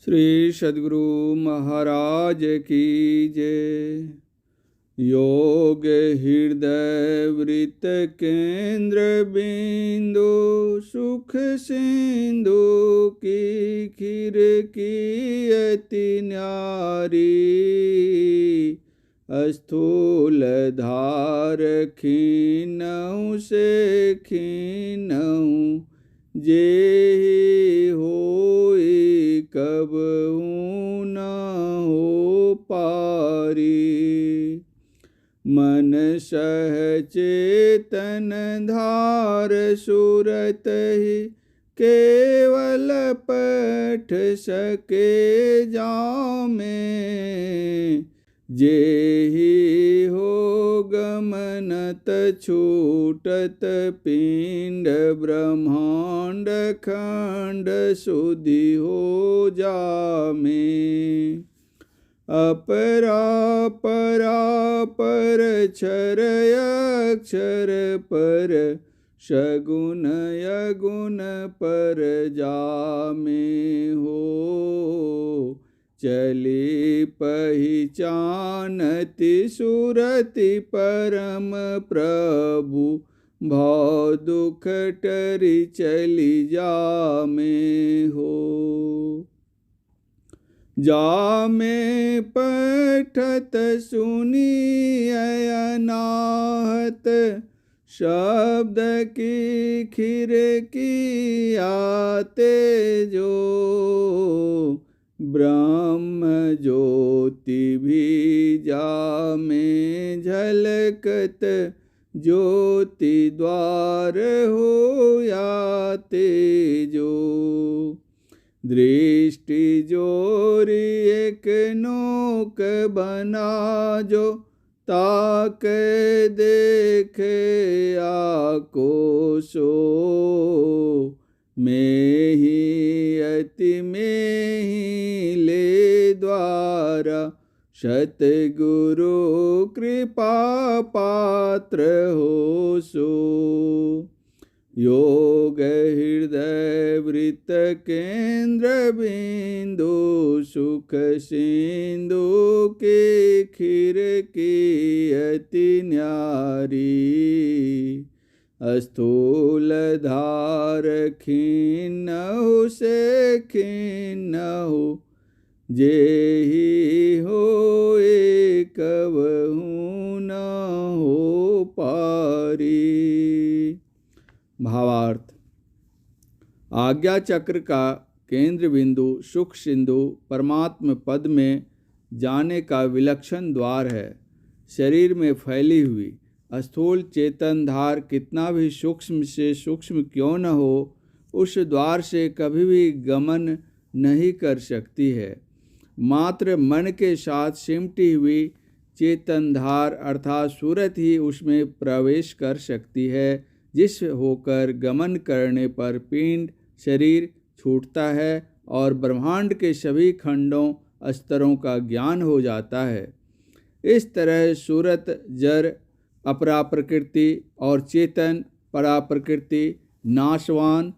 श्री सद्गुरु महाराज की जय। योग हृदय वृत्त केंद्र बिंदु सुख सिंधु की खीर की अति न्यारी स्थूल धार खीनऊ से खीनऊ जे होई कब न हो पारी। मन सहचेतन धार सुरत ही केवल पठ सके जामे जेहि हो गमनत छूटत पिंड ब्रह्मांड खंड सुधि हो जामे। अपरा परा पर क्षर अक्षर पर सगुण यगुण पर जामे हो चली पहिचानति सुरति परम प्रभु भव दुख टरि चली जामे हो। जामे पठत सुनी अनाहत शब्द की खीर की आते जो ब्रह्म ज्योति भी जामे झलकत ज्योति द्वार हो याते जो। दृष्टि जोरी एक नोक बना जो ताक देखे आको सो में ही अति में ही ले द्वारा सतगुरु कृपा पात्र हो सो। योग हृदय वृत्त केंद्र बिंदु सुख सिंधु के खीर की अति न्यारी स्थूल धार खीनऊ से खीनऊ जेहि होए कबहु न हो पारी। भावार्थ। आज्ञा चक्र का केंद्र बिंदु सुख सिंधु परमात्म पद में जाने का विलक्षण द्वार है। शरीर में फैली हुई स्थूल चेतन धार कितना भी सूक्ष्म से सूक्ष्म क्यों न हो उस द्वार से कभी भी गमन नहीं कर सकती है। मात्र मन के साथ सिमटी हुई चेतन धार अर्थात सूरत ही उसमें प्रवेश कर सकती है, जिस होकर गमन करने पर पिंड शरीर छूटता है और ब्रह्मांड के सभी खंडों स्तरों का ज्ञान हो जाता है। इस तरह सूरत जड़ अपरा प्रकृति और चेतन परा प्रकृति नाशवान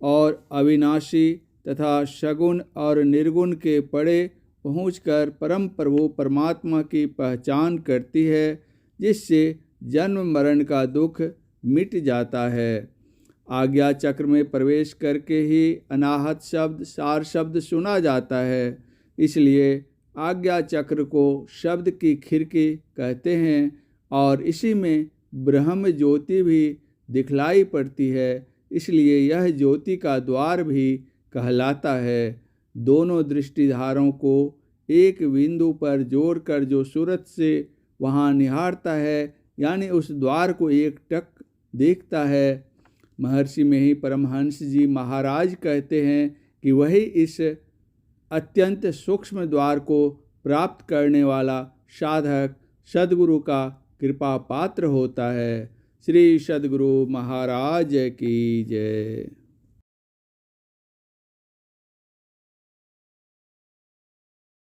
और अविनाशी तथा सगुण और निर्गुण के पड़े पहुंचकर परम प्रभु परमात्मा की पहचान करती है, जिससे जन्म मरण का दुख मिट जाता है। आज्ञा चक्र में प्रवेश करके ही अनाहत शब्द सार शब्द सुना जाता है, इसलिए आज्ञा चक्र को शब्द की खिड़की कहते हैं और इसी में ब्रह्म ज्योति भी दिखलाई पड़ती है, इसलिए यह ज्योति का द्वार भी कहलाता है। दोनों दृष्टिधारों को एक बिंदु पर जोड़कर जो सूरत से वहाँ निहारता है, यानी उस द्वार को एक टक देखता है। महर्षि में ही परमहंस जी महाराज कहते हैं कि वही इस अत्यंत सूक्ष्म द्वार को प्राप्त करने वाला साधक सद्गुरु का कृपा पात्र होता है। श्री सद्गुरु महाराज की जय।